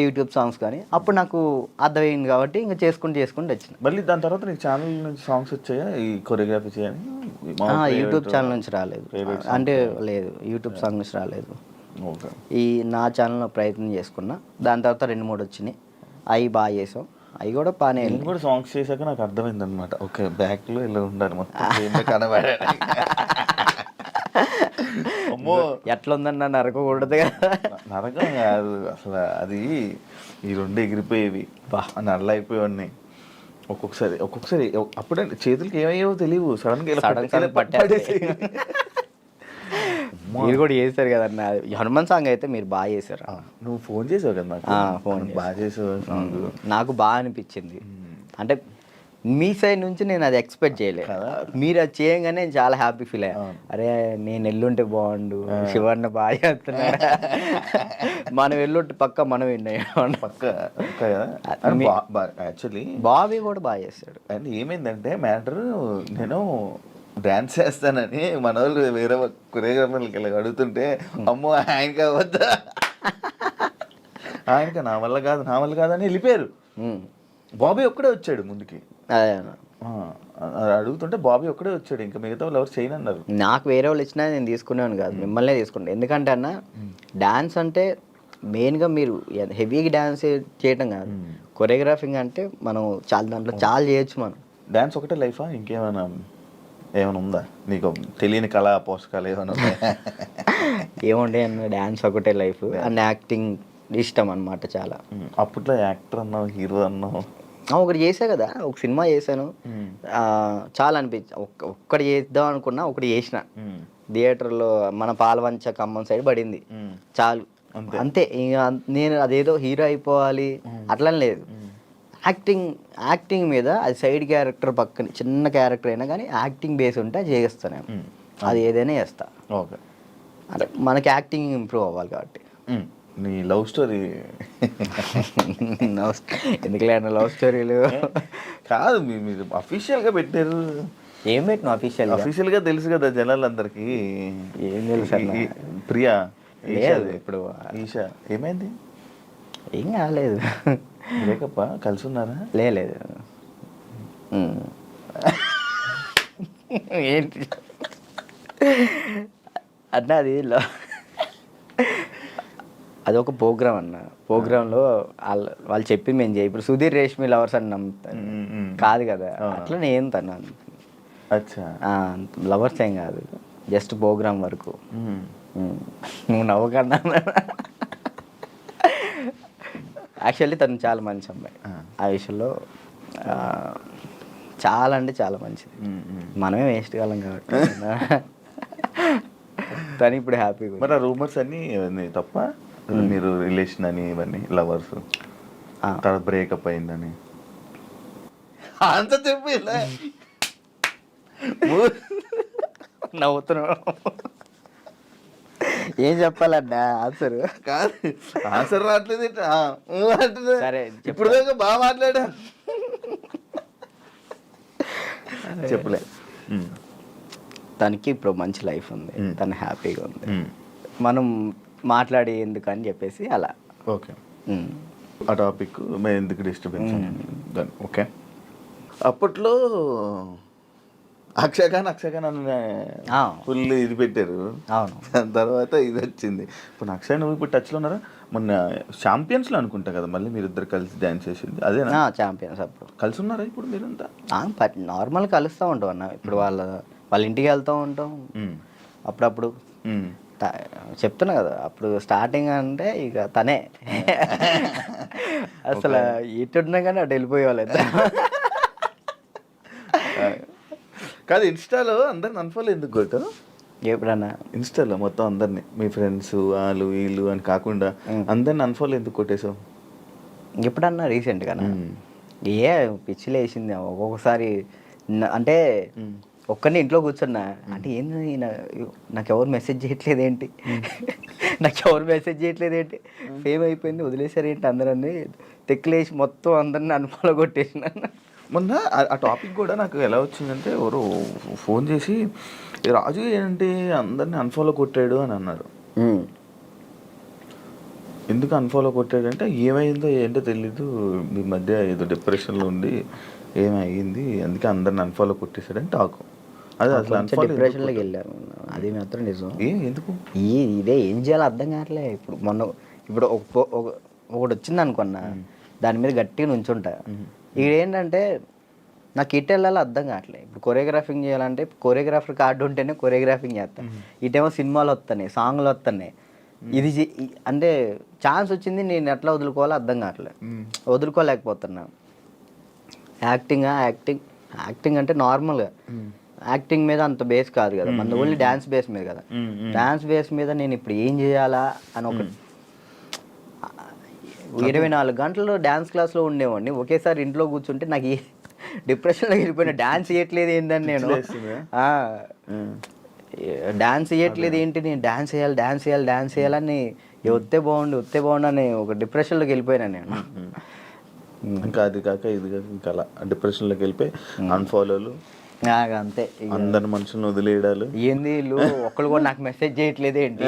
యూట్యూబ్ సాంగ్స్ కానీ అప్పుడు నాకు అర్థమైంది కాబట్టి ఇంకా చేసుకుంటూ వచ్చిన. మళ్ళీ దాని తర్వాత నీకు ఛానల్ నుంచి సాంగ్స్ వచ్చాయా ఈ కొరియోగ్రఫీ చేయని? యూట్యూబ్ ఛానల్ నుంచి రాలేదు, అంటే లేదు యూట్యూబ్ సాంగ్ నుంచి రాలేదు. ఈ నా ఛానల్లో ప్రయత్నం చేసుకున్నా, దాని తర్వాత 2-3 వచ్చినాయి, అవి బాగా చేసాం, అవి కూడా బాగానే. నేను కూడా సాంగ్స్ చేశాక నాకు అర్థమైంది అనమాట, ఓకే బ్యాక్లో ఇలా ఉండాలి మొత్తం కనబడే. అమ్మో ఎట్లుందన్న నరకకూడదు కదా. నరకం కాదు అసలు, అది ఈ 2 ఎగిరిపోయేవి, నల్ల అయిపోయేవాడిని. ఒక్కొక్కసారి అప్పుడే చేతులకి ఏమయ్యేవో తెలియవు, సడన్గా పట్టేసి. మీరు కూడా చేశారు కదన్న హనుమాన్ సాంగ్, అయితే మీరు బాగా చేశారు. నువ్వు ఫోన్ చేసావు కదా నాకు, ఫోన్ బాగా చేసావు సాంగ్, నాకు బాగా అనిపించింది. అంటే మీ సైడ్ నుంచి నేను అది ఎక్స్పెక్ట్ చేయలేదు, మీరు అది చేయగానే చాలా హ్యాపీ ఫీల్ అయ్యా. అరే నేను ఎల్లుంటే బాగుండు, శివన్న బాగా చేస్తున్నాడు, మనం ఎల్లుంటే పక్క మనం విన్నాం పక్క. యాక్చువల్లీ బాబీ కూడా బాగా చేస్తాడు. అండ్ ఏమైందంటే మ్యాటర్, నేను డాన్స్ చేస్తానని మన వాళ్ళు వేరే కొరియోగ్రాఫర్లకి ఇలా అడుగుతుంటే, అమ్మో ఆయనకి వద్దా, ఆయనకి నా వల్ల కాదని వెళ్ళిపోయారు. బాబీ ఒక్కడే వచ్చాడు ముందుకి, అడుగుతుంటే బాబీ ఒక్కడే వచ్చాడు, ఇంకా మిగతా వాళ్ళు ఎవరు చేయనన్నారు. నాకు వేరే వాళ్ళు ఇచ్చినా నేను తీసుకునేవాను కాదు, మిమ్మల్నే తీసుకుంటాను. ఎందుకంటే అన్న డాన్స్ అంటే మెయిన్గా మీరు హెవీగా డాన్స్ చేయటం కాదు, కొరియోగ్రాఫింగ్ అంటే మనం దాంట్లో చాలా చేయొచ్చు. మనం డాన్స్ ఒకటే లైఫా, ఇంకేమైనా ఉందా నీకు తెలియని కళా పోషకాలు ఏమైనా ఉన్నాయా? ఏముండే అన్న, డాన్స్ ఒకటే లైఫ్ అండ్ యాక్టింగ్ ఇష్టం అనమాట చాలా. అప్పట్లో యాక్టర్ అన్నావు, హీరో అన్నావు, ఒకటి చేసా కదా, ఒక సినిమా చేశాను, చాలా అనిపించి ఒక్కటి చేద్దాం అనుకున్నా, ఒకటి చేసిన థియేటర్లో మన పాలవంచ ఖమ్మం సైడ్ పడింది, చాలు అంతే. ఇంకా నేను అదేదో హీరో అయిపోవాలి అట్లా లేదు, యాక్టింగ్ మీద అది సైడ్ క్యారెక్టర్ పక్కన చిన్న క్యారెక్టర్ అయినా కానీ యాక్టింగ్ బేస్ ఉంటే చేస్తాను నేను, అది ఏదైనా చేస్తా. ఓకే, అంటే మనకి యాక్టింగ్ ఇంప్రూవ్ అవ్వాలి కాబట్టి. నీ లవ్ స్టోరీ ఎందుకులే అన్న లవ్ స్టోరీలు కాదు, మీరు అఫీషియల్గా పెట్టారు. ఏం పెట్టినా అఫీషియల్గా తెలుసు కదా జనాలందరికీ. ఏం తెలుసు అన్న, ప్రియా లేదు ఇప్పుడు ఈషా ఏమైంది? ఏం కాలేదు, బ్రేకప్ కలిసి ఉన్నారా? లేదు ఏంటి అన్న, అది ఒక ప్రోగ్రామ్ అన్న, ప్రోగ్రాంలో వాళ్ళు చెప్పి మేము చేయి, ఇప్పుడు సుధీర్ రేష్మి లవర్స్ అని నమ్ముతాను కాదు కదా, అట్లా నేను తను లవర్స్ ఏం కాదు, జస్ట్ ప్రోగ్రామ్ వరకు. నువ్వు నవ్వకన్నా, యాక్చువల్లీ తను చాలా మంచి అమ్మాయి, ఆ విషయంలో చాలా అంటే చాలా మంచిది, మనమే వేస్ట్ కాలం కాబట్టి తను ఇప్పుడు హ్యాపీగా. మరి ఆ రూమర్స్ అన్నీ తప్ప, మీరు రిలేషన్ అని ఇవన్నీ లవర్స్ తర్వాత బ్రేకప్ అయిందని అంత చెప్పి నవ్వుతున్నావు, ఏం చెప్పాలన్నా ఆన్సర్ కాదు, ఆన్సర్ రావట్లేదు. సరే ఇప్పుడు దాకా బాగా మాట్లాడా, చెప్పలే. తనకి ఇప్పుడు మంచి లైఫ్ ఉంది, తను హ్యాపీగా ఉంది. మనం మాట్లాడి ఎందుకు అని చెప్పేసి అలా. ఓకే, ఆ టాపిక్ మేము ఎందుకు డిస్టర్బెన్స్ దాన్ని. ఓకే, అప్పట్లో అక్షయఖాన్ అని ఫుల్ ఇది పెట్టారు. అవును. దాని తర్వాత ఇది వచ్చింది. ఇప్పుడు అక్షయ్ నువ్వు ఇప్పుడు టచ్లో ఉన్నారా? మొన్న ఛాంపియన్స్లో అనుకుంటా కదా మళ్ళీ మీరు ఇద్దరు కలిసి డ్యాన్స్ చేసింది అదేనా? ఛాంపియన్స్ అప్పుడు కలిసి ఉన్నారా ఇప్పుడు మీరంతా? నార్మల్ కలుస్తూ ఉంటాం అన్న. ఇప్పుడు వాళ్ళ ఇంటికి వెళ్తూ ఉంటాం అప్పుడప్పుడు. చెప్తున్నా కదా అప్పుడు స్టార్టింగ్ అంటే ఇక తనే అసలు ఇటున్నా కానీ అటు వెళ్ళిపోయేవాళ్ళు. కాదు, ఇన్స్టాలో అందరిని అన్ఫాలో ఎందుకు కొట్టావు? ఎప్పుడన్నా ఇన్స్టాలో మొత్తం అందరినీ మీ ఫ్రెండ్స్ వాళ్ళు వీళ్ళు అని కాకుండా అందరిని అన్ఫాలో ఎందుకు కొట్టేసావు? ఎప్పుడన్నా రీసెంట్గానా? ఏ పిచ్చిలు వేసింది ఒక్కొక్కసారి. అంటే ఒక్కరిని ఇంట్లో కూర్చున్నా అంటే ఏంది నాకు ఎవరు మెసేజ్ చేయట్లేదు ఏంటి, ఫేమ్ అయిపోయింది వదిలేసారు ఏంటి అందరన్నీ తెక్కులేసి మొత్తం అందరిని అన్ఫాలో కొట్టేసిన. మొన్న ఆ టాపిక్ కూడా నాకు ఎలా వచ్చిందంటే ఎవరు ఫోన్ చేసి రాజు ఏంటి అందరిని అన్ఫాలో కొట్టాడు అని అన్నారు. ఎందుకు అన్ఫాలో కొట్టాడంటే ఏమైందో ఏంటో తెలీదు, మీ మధ్య ఏదో డిప్రెషన్లో ఉండి ఏమైంది అందుకే అందరిని అన్ఫాలో కొట్టేశాడని టాక్. అదే అసలు డిప్రెషన్లోకి వెళ్ళారు, అది మాత్రం నిజం. ఎందుకు ఇదే ఏం చేయాలో అర్థం కావట్లే. ఇప్పుడు ఒకటి వచ్చింది అనుకున్నా దాని మీద గట్టిగా నుంచుంటా. ఇక్కడ ఏంటంటే నాకు ఇటు వెళ్ళాలో అర్థం కావట్లేదు. ఇప్పుడు కొరియోగ్రాఫింగ్ చేయాలంటే కొరియోగ్రాఫర్ కార్డు ఉంటేనే కొరియోగ్రాఫింగ్ చేస్తాను. ఇటేమో సినిమాలు వస్తున్నాయి, సాంగ్లు వస్తున్నాయి. ఇది అంటే ఛాన్స్ వచ్చింది, నేను ఎట్లా వదులుకోవాలో అర్థం కావట్లేదు, వదులుకోలేకపోతున్నా. యాక్టింగ్ అంటే నార్మల్గా యాక్టింగ్ మీద అంత బేస్ కాదు కదా, మన ఓన్లీ డ్యాన్స్ బేస్ మీద కదా. డ్యాన్స్ బేస్ మీద నేను ఇప్పుడు ఏం చేయాలా అని ఒక 24 గంటలు డ్యాన్స్ క్లాస్లో ఉండేవాడిని. ఒకేసారి ఇంట్లో కూర్చుంటే నాకు డిప్రెషన్లో వెళ్ళిపోయినా. డ్యాన్స్ చేయట్లేదు ఏంటని నేను డాన్స్ చేయట్లేదు ఏంటి, నేను డాన్స్ చేయాలని వస్తే బాగుండు అని ఒక డిప్రెషన్లోకి వెళ్ళిపోయినా నేను. ఇంకా అది కాక ఇది కాక ఇంకా అలా డిప్రెషన్లోకి వెళ్ళిపోయి అన్ఫాలోలు అంతే. అందరి మనుషులను వదిలేయడాలు. ఏంది వీళ్ళు ఒక్కళ్ళు కూడా నాకు మెసేజ్ చేయట్లేదు ఏంటి,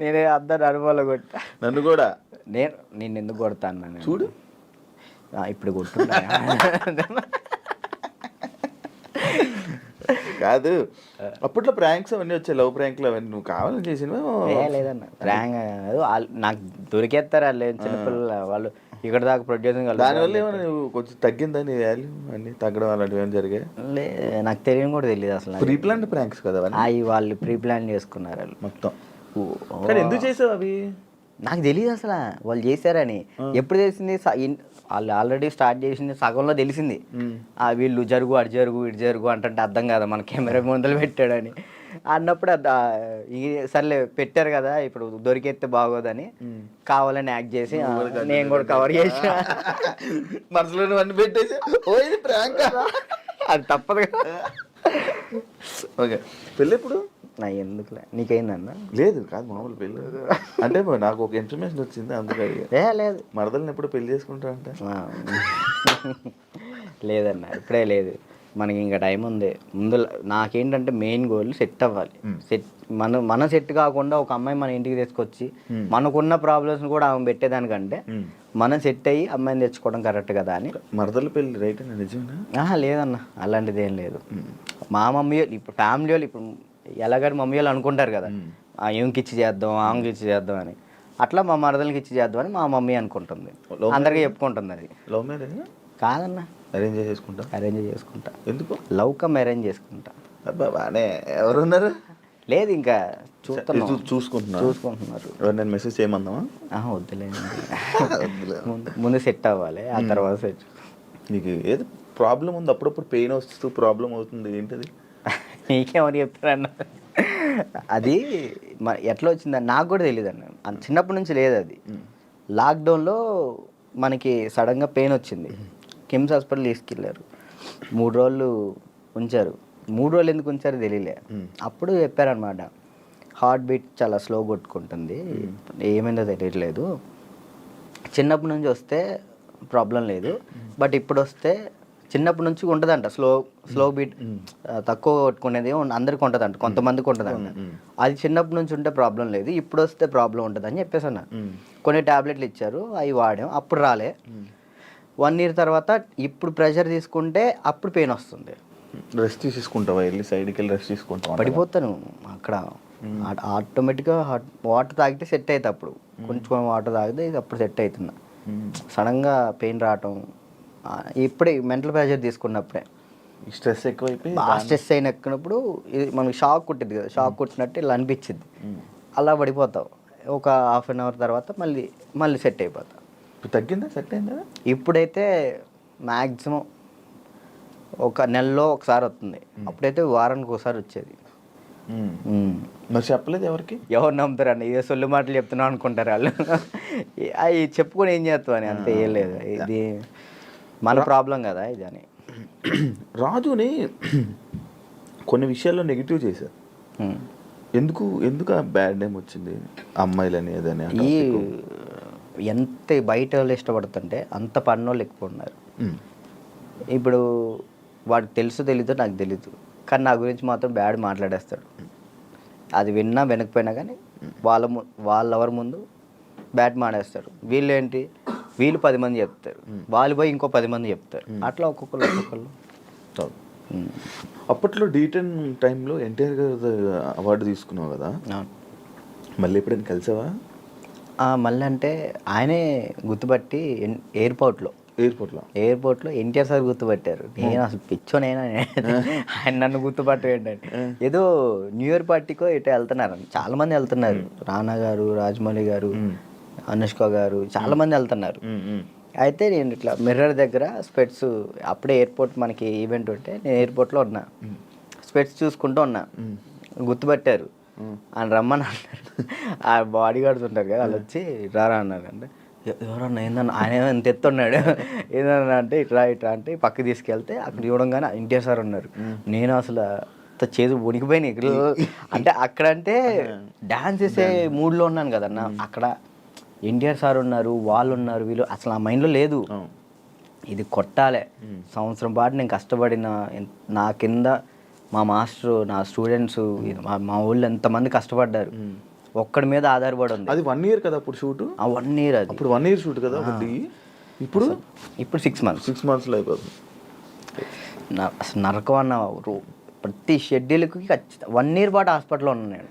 నేనే అందరు అనుభవాలు కొట్టా. నన్ను కూడా నేను ఎందుకు కొడతాను చూడు ఇప్పుడు కొట్టున్నా. కాదు, అప్పట్లో ప్రాంక్స్ అవన్నీ వచ్చాయి, లవ్ ప్రాంక్లు అవన్నీ నువ్వు కావాలని చేసినవా? లేదన్న, ప్రాంక్ నాకు దొరికేస్తారు వాళ్ళు చిన్నపిల్లలు, వాళ్ళు ఇక్కడ దాకా ప్రొడ్యూసింగ్. దానివల్ల ఏమైనా నువ్వు కొంచెం తగ్గిందా నీ వాల్యూ అన్నీ తగ్గడం అలాంటివి ఏమైనా జరిగాయి? నాకు తెలియని కూడా తెలియదు అసలు. ప్రీ ప్లాన్ ప్రాంక్స్ కదా అవి వాళ్ళు ప్రీ ప్లాన్ చేసుకున్నారు వాళ్ళు మొత్తం. ఎందుకు చేసావు అవి? నాకు తెలియదు అసలు వాళ్ళు చేశారని. ఎప్పుడు తెలిసింది? వాళ్ళు ఆల్రెడీ స్టార్ట్ చేసింది సగంలో తెలిసింది. వీళ్ళు అటు జరుగు అంటే అర్థం కదా మన కెమెరా ముందలు పెట్టాడని అన్నప్పుడు సర్లే పెట్టారు కదా ఇప్పుడు దొరికేస్తే బాగోదని కావాలని యాక్ట్ చేసి నేను కూడా కవర్ చేసిన. మనసులో అన్ని పెట్టేసి అది తప్పదు కదా. ఓకే, పెళ్ళి ఎప్పుడు? నా ఎందుకులే, నీకైందన్న? లేదు కాదు, మామూలు పెళ్ళి అంటే నాకు ఒక ఇన్ఫర్మేషన్ వచ్చింది అందుకే. లేదు, మరదల్ని ఎప్పుడు పెళ్లి చేసుకుంటా అంటే? లేదన్న, ఇప్పుడే లేదు, మనకి ఇంకా టైం ఉంది. ముందు నాకేంటంటే మెయిన్ గోల్ సెట్ అవ్వాలి. మనం సెట్ కాకుండా ఒక అమ్మాయి మన ఇంటికి తీసుకొచ్చి మనకున్న ప్రాబ్లమ్స్ కూడా ఆమె పెట్టేదానికంటే మనం సెట్ అయ్యి అమ్మాయిని తెచ్చుకోవడం కరెక్ట్ కదా అని. మరదల పెళ్ళి రైట్ అని నిజమేనా? లేదన్న, అలాంటిది ఏం లేదు. మా మమ్మీ ఇప్పుడు ఫ్యామిలీ వాళ్ళు ఇప్పుడు ఎలాగని మమ్మీ వాళ్ళు అనుకుంటారు కదా, ఏమికి ఇచ్చి చేద్దాం ఆమెకి ఇచ్చి చేద్దాం అని. అట్లా మా మరదలకి ఇచ్చి చేద్దామని మా మమ్మీ అనుకుంటుంది, అందరికీ చెప్పుకుంటుంది. అది లవ్ మ్యారేజ్ కాదన్న, అరేంజ్ చేసుకుంటా. ఎందుకు? లవ్ కమ్ అరేంజ్ చేసుకుంటా. బానే ఎవరున్నారు? లేదు ఇంకా చూసుకుంటున్నారు. నేను మెసేజ్ చేయమందామా? వద్దులే, ముందు సెట్ అవ్వాలి, ఆ తర్వాత సెట్. నీకు ఏది ప్రాబ్లం ఉంది? అప్పుడప్పుడు పెయిన్ వస్తూ ప్రాబ్లం అవుతుంది, ఏంటది? నీకేమని చెప్తారన్న? అది ఎట్లా వచ్చిందని నాకు కూడా తెలియదు అన్న, చిన్నప్పటి నుంచి లేదు అది. లాక్డౌన్లో మనకి సడన్గా పెయిన్ వచ్చింది, కిమ్స్ హాస్పిటల్ తీసుకెళ్ళారు, 3 రోజులు ఉంచారు. 3 రోజులు ఎందుకు ఉంచారో తెలియలే. అప్పుడు చెప్పారనమాట, హార్ట్ బీట్ చాలా స్లో కొట్టుకుంటుంది, ఏమైందో తెలియట్లేదు, చిన్నప్పటి నుంచి వస్తే ప్రాబ్లం లేదు, బట్ ఇప్పుడు వస్తే చిన్నప్పటి నుంచి ఉంటుందంట స్లో బీట్ తక్కువ కొట్టుకునేది అందరికి ఉంటుందంట, కొంతమందికి ఉంటుందంట. అది చిన్నప్పటి నుంచి ఉంటే ప్రాబ్లం లేదు, ఇప్పుడు వస్తే ప్రాబ్లం ఉంటుంది అని చెప్పేసి అన్నారు. కొన్ని ట్యాబ్లెట్లు ఇచ్చారు, అవి వాడాం, అప్పుడు రాలే. 1 year తర్వాత ఇప్పుడు ప్రెషర్ తీసుకుంటే అప్పుడు పెయిన్ వస్తుంది. రెస్ట్ తీసుకుంటావా, వెళ్ళి సైడ్కి వెళ్ళి రెస్ట్ తీసుకుంటావా? పడిపోతాను అక్కడ. ఆటోమేటిక్గా వాటర్ తాగితే సెట్ అవుతుంది. అప్పుడు కొంచెం వాటర్ తాగితే అప్పుడు సెట్ అవుతున్నా. సడన్గా పెయిన్ రావటం ఇప్పుడే మెంటల్ ప్రెషర్ తీసుకున్నప్పుడే. స్ట్రెస్ ఎక్కువైపోయి బాగా స్ట్రెస్ అయినప్పుడు ఇది మనకి షాక్ కొట్టింది కదా, షాక్ కొట్టినట్టు ఇలా అనిపించింది. అలా పడిపోతావు. ఒక 1/2 hour తర్వాత మళ్ళీ సెట్ అయిపోతావు. తగ్గిందా, సెట్ అయిందా? ఇప్పుడైతే మ్యాక్సిమం ఒక నెలలో ఒకసారి వస్తుంది. అప్పుడైతే వారానికి ఒకసారి వచ్చేది. మరి చెప్పలేదు ఎవరికి? ఎవరు నమ్ముతారని, ఏ సొల్లు మాటలు చెప్తున్నావు అనుకుంటారు వాళ్ళు. అవి చెప్పుకొని ఏం చేస్తావు అని, అంతే. ఏం లేదు, ఇది మన ప్రాబ్లం కదా ఇది అని. రాజుని కొన్ని విషయాల్లో నెగిటివ్ చేశారు. ఎందుకు ఆ బ్యాడ్ నేమ్ వచ్చింది అమ్మాయిలని ఏదని? ఈ ఎంత బయట వాళ్ళు ఇష్టపడుతుంటే అంత పన్నోళ్ళు ఎక్కువ ఉన్నారు. ఇప్పుడు వాడికి తెలీదో నాకు తెలీదు, కానీ నా గురించి మాత్రం బ్యాడ్ మాట్లాడేస్తాడు. అది విన్నా వినకపోయినా కానీ వాళ్ళెవరి ముందు బ్యాడ్ మాడేస్తారు. వీళ్ళు 10 మంది చెప్తారు, వాళ్ళు పోయి ఇంకో 10 మంది చెప్తారు. అట్లా ఒక్కొక్కళ్ళు. అప్పట్లో D10 టైంలో ఎన్టీఆర్ గారు అవార్డు తీసుకున్నావు కదా, మళ్ళీ ఎప్పుడైనా కలిసావా? మళ్ళీ అంటే ఆయనే గుర్తుపట్టి ఎయిర్పోర్ట్లో ఎన్టీఆర్ సార్ గుర్తుపట్టారు. నేను అసలు పిచ్చోనైనా ఆయన నన్ను గుర్తుపట్టు ఏంటంటే, ఏదో న్యూ ఇయర్ పార్టీకో ఇటు వెళ్తున్నారు, చాలా మంది వెళ్తున్నారు. రానా గారు, రాజమౌళి గారు, అనుష్క గారు, చాలా మంది వెళ్తున్నారు. అయితే నేను ఇట్లా మిర్రర్ దగ్గర స్పెట్స్, అప్పుడే ఎయిర్పోర్ట్ మనకి ఈవెంట్ ఉంటే నేను ఎయిర్పోర్ట్లో ఉన్నా, స్పెట్స్ చూసుకుంటూ ఉన్నా. గుర్తుపట్టారు, ఆయన రమ్మని అన్నారు. ఆ బాడీ గార్డ్స్ ఉంటారు కదా, వాళ్ళు వచ్చి రారా అన్నారు. అంటే ఎవరన్నా ఏందన్నా, ఆయన ఎంత ఎత్తున్నాడు, ఏదన్నా అంటే ఇట్రా అంటే పక్కకి తీసుకెళ్తే అక్కడ చూడంగానే ఎన్టీఆర్ సార్ ఉన్నారు. నేను అసలు చేదు వణికిపోయినాయి ఇక్కడ. అంటే అక్కడంటే డాన్స్ చేసే మూడ్లో ఉన్నాను కదన్న, అక్కడ ఎన్టీఆర్ సార్ ఉన్నారు, వాళ్ళు ఉన్నారు, వీళ్ళు అసలు ఆ మైండ్లో లేదు. ఇది కొట్టాలి, సంవత్సరం పాటు నేను కష్టపడిన, నా కింద మా మాస్టరు, నా స్టూడెంట్స్, మా ఊళ్ళో ఎంతమంది కష్టపడ్డారు, ఒక్కడి మీద ఆధారపడి ఉంది. అది 1 year కదా అప్పుడు షూట్? 1 year. అది అప్పుడు 1 year షూట్ కదా. ఇప్పుడు 6 months. 6 monthsలో అయిపోతుంది. అసలు నరకం అన్న. ప్రతి షెడ్యూల్కి 1 year పాటు హాస్పిటల్లో ఉన్నాను నేను.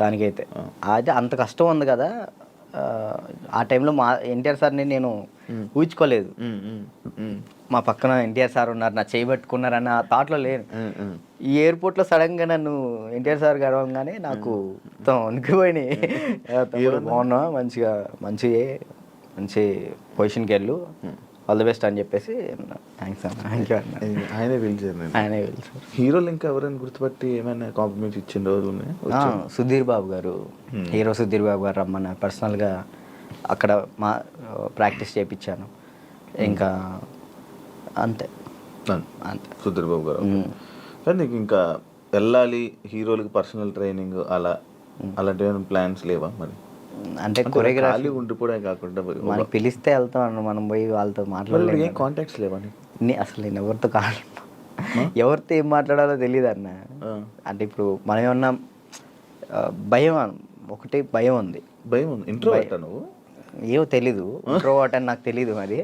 దానికైతే అయితే అంత కష్టం ఉంది కదా. ఆ టైంలో మా ఎన్టీఆర్ సార్ని నేను ఊహించుకోలేదు. మా పక్కన ఎన్టీఆర్ సార్ ఉన్నారు, నా చేయబట్టుకున్నారు అన్న థాట్లో లేను. ఈ ఎయిర్పోర్ట్లో సడన్గా నన్ను ఎన్టీఆర్ సార్ గడవగానే నాకు మొత్తం వణికిపోయినాయి. బాగున్నా, మంచి పొజిషన్కి వెళ్ళు, ఆల్ ది బెస్ట్ అని చెప్పేసి థ్యాంక్స్ అన్న, థ్యాంక్ యూ అన్న. ఆయనే పిలిచారు. హీరోలు ఇంకా ఎవరైనా గుర్తుపట్టి ఏమైనా కాంప్లిమెంట్స్ ఇచ్చిన రోజు? సుధీర్ బాబు గారు, హీరో సుధీర్ బాబు గారు రమ్మన్నారు పర్సనల్గా. అక్కడ ప్రాక్టీస్ చేయించాను. ఇంకా అంతే. సుధీర్ బాబు గారు. కానీ నీకు ఇంకా వెళ్ళాలి హీరోలకి పర్సనల్ ట్రైనింగ్ అలాంటి ప్లాన్స్ లేవా మరి? అంటే కొరియోగ్రఫీ ఉండిపోవడం కాకుండా మనకి పిలిస్తే వెళ్తాం, మనం పోయి వాళ్ళతో మాట్లాడలేదు. ఏం కాంటాక్ట్స్ లేవా? అసలు నేను ఎవరితో ఏం మాట్లాడాలో తెలియదు అన్న. అంటే ఇప్పుడు మనం ఏమన్నా భయం, ఒకటి భయం ఉంది. ఇంట్రోవర్ట్ నువ్వు? ఏమో తెలీదు, ఇంట్రోవర్ట్ అని నాకు తెలీదు. మరి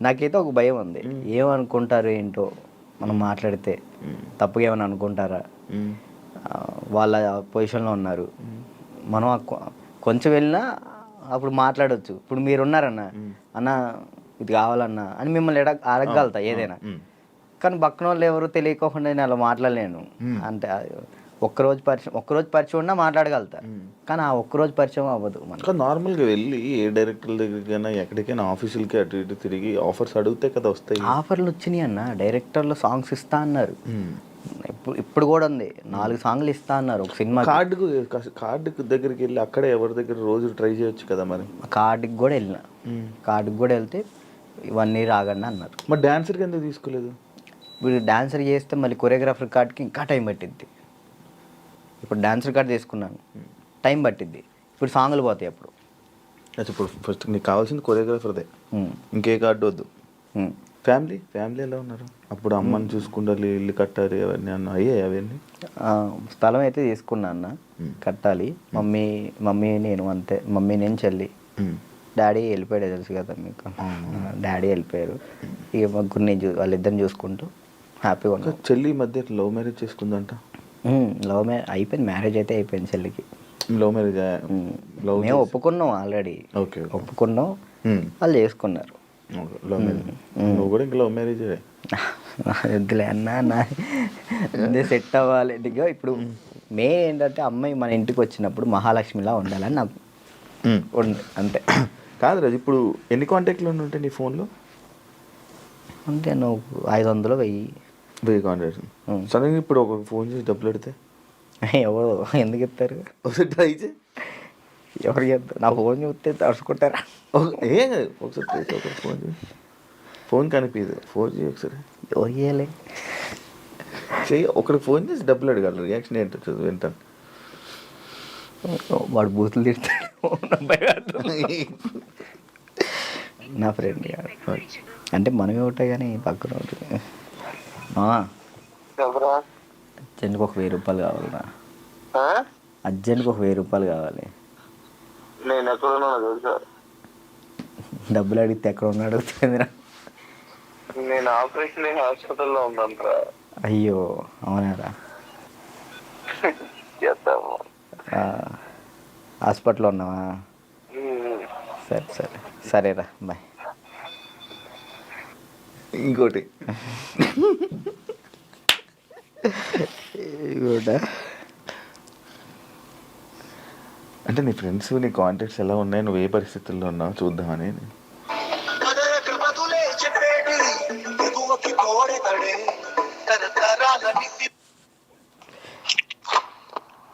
నాకైతే ఒక భయం ఉంది, ఏమనుకుంటారు ఏంటో, మనం మాట్లాడితే తప్పుగా ఏమైనా అనుకుంటారా, వాళ్ళ పొజిషన్లో ఉన్నారు, మనం కొంచెం వెళ్ళినా అప్పుడు మాట్లాడవచ్చు. ఇప్పుడు మీరున్నారన్న, అన్న ఇది కావాలన్నా అని మిమ్మల్ని అడగగలుగుతా ఏదైనా. కానీ పక్కన వాళ్ళు ఎవరు తెలియకోకుండా నేను అలా మాట్లాడలేను. అంటే ఒక్కరోజు పరిచయం ఉన్నా మాట్లాడగలుగుతా, కానీ ఆ ఒక్కరోజు పరిచయం అవ్వదు. మనకు నార్మల్గా వెళ్ళి ఏ డైరెక్టర్ దగ్గరికైనా ఎక్కడికైనా ఆఫీసులకి అటు ఇటు తిరిగి ఆఫర్స్ అడిగితే కదా వస్తాయి. ఆఫర్లు వచ్చినాయి అన్న, డైరెక్టర్లు సాంగ్స్ ఇస్తా అన్నారు. ఇప్పుడు కూడా ఉంది, 4 songs ఇస్తా అన్నారు ఒక సినిమా. కార్డు దగ్గరికి వెళ్ళి అక్కడే ఎవరి దగ్గర రోజు ట్రై చేయొచ్చు కదా. మరి కార్డుకి కూడా వెళ్తే 1 year ఆగండి అన్నారు. మరి డాన్సర్కి ఎందుకు తీసుకోలేదు? ఇప్పుడు డాన్సర్ చేస్తే మళ్ళీ కొరియోగ్రాఫర్ కార్డ్కి ఇంకా టైం పట్టిద్ది. ఇప్పుడు డాన్సర్ కార్డ్ తీసుకున్నాను, టైం పట్టిద్ది. ఇప్పుడు సాంగ్లు పోతాయి. ఇప్పుడు ఫస్ట్ నీకు కావాల్సింది కొరియోగ్రాఫర్దే, ఇంకే కార్డు వద్దు. ఫ్యామిలీ ఎలా ఉన్నారు? అప్పుడు అమ్మని చూసుకుంటారు, ఇల్లు కట్టాలి అవన్నీ అన్న అయ్యాయి అవన్నీ. స్థలం అయితే తీసుకున్నా అన్న, కట్టాలి. మమ్మీ నేను అంతే, మమ్మీ నేను చెల్లి. డాడీ వెళ్ళిపోయాడు తెలుసు కదా మీకు, డాడీ వెళ్ళిపోయారు. ఇక ముగ్గురిని వాళ్ళిద్దరిని చూసుకుంటూ హ్యాపీగా ఉన్నాం. చెల్లి ఈ మధ్య లవ్ మ్యారేజ్ చేసుకుందంట. లవ్ మ్యారేజ్ అయిపోయింది, మ్యారేజ్ అయితే అయిపోయింది చెల్లికి. లవ్ మ్యారేజ్ మేము ఒప్పుకున్నాం ఆల్రెడీ, ఓకే ఒప్పుకున్నాం, వాళ్ళు చేసుకున్నారు. Love marriage. నువ్వు కూడా ఇంకా లవ్ మ్యారేజ్ వద్దులే అన్న, ముందే సెట్ అవ్వాలి. ఇక ఇప్పుడు మెయిన్ ఏంటంటే అమ్మాయి మన ఇంటికి వచ్చినప్పుడు మహాలక్ష్మిలా ఉండాలని నాకు ఉంది అంతే. కాదు రాజు, ఇప్పుడు ఎన్ని కాంటాక్ట్లు ఉంటాయి నీ ఫోన్లో? అంటే నువ్వు 500 1000 కాంటాక్ట్స్. సడన్గా ఇప్పుడు ఒక ఫోన్ చేసి డబ్బులు పెడితే ఎవరు ఎందుకు ఇస్తారు? ఒకసారి ట్రై చేయి. ఎవరు చేస్తారు? నా ఫోన్ చూస్తే తడుచుకుంటారా? ఏం కాదు, ఒకసారి ట్రై చేయి. ఒకసారి ఫోన్ చేయి, ఫోన్ కనిపించదు, ఫోన్ చేయి ఒకసారి. ఎవరు చేయాలి? చెయ్యి, ఒకరికి ఫోన్ చేసి డబ్బులు అడగాలి. రియాక్షన్ ఏంటో వింటాను. వాడు బూతులు తిడతాడు. నా ఫ్రెండ్ గారు అంటే మనమే ఉంటాయి కానీ పక్కన ఉంటుంది. అర్జెంట్కి ఒక 1000 రూపాయలు కావాలరా, అర్జెంట్కి ఒక 1000 రూపాయలు కావాలి. నేను ఎక్కడ తెలుసా? డబ్బులు అడిగితే ఎక్కడ ఉన్నా అడుగుతుందిరా. నేను ఆపరేషన్ హాస్పిటల్లో ఉన్నాను. అయ్యో అవునారా? చేద్దాము. హాస్పిటల్లో ఉన్నావా? సరే సరేరా, బాయ్. ఇంకోటి అంటే నీ ఫ్రెండ్స్, నీ కాంటాక్ట్స్ ఎలా ఉన్నాయి, నువ్వు ఏ పరిస్థితుల్లో ఉన్నావు చూద్దామని.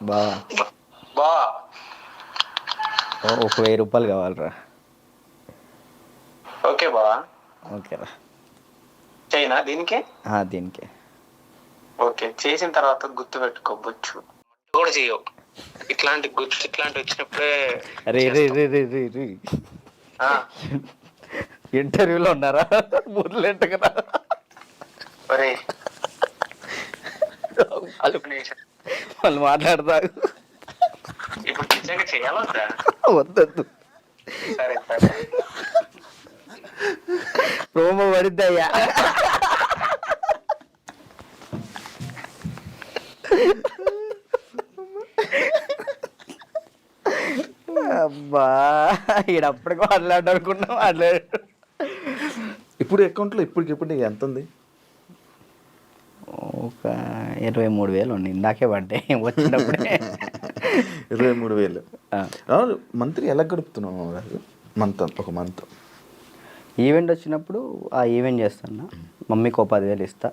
బా బా ఒక 1000 రూపాయలు కావాలరా. ఓకే బా, ఓకేరా. చైనా దీనికి? దీనికే. ఓకే, చేసిన తర్వాత గుర్తు పెట్టుకోవచ్చు కూడా చేయవు. ఇట్లాంటి వచ్చినప్పుడే ఇంటర్వ్యూలో ఉన్నారా? బుర్లేంట కదా వాళ్ళు మాట్లాడతారు. ఇప్పుడు నిజంగా చేయాలొద్దా? వద్దొద్దు, సరే సరే, ప్రోమో పడిద్దయ్యా. అబ్బా ఈడప్పటికి మాట్లాడనుకున్నా మాట్లాడు. ఇప్పుడు అకౌంట్లో ఇప్పటికిప్పుడు ఎంత ఉంది? ఒక 23,000 ఉంది, ఇందాకే పడ్డాయి వచ్చినప్పుడే. 23,000. మంత్లీ ఎలా గడుపుతున్నావు? ఒక మంత్ ఈవెంట్ వచ్చినప్పుడు ఆ ఈవెంట్ చేస్తాను, మమ్మీకి ఒక 10,000 ఇస్తా,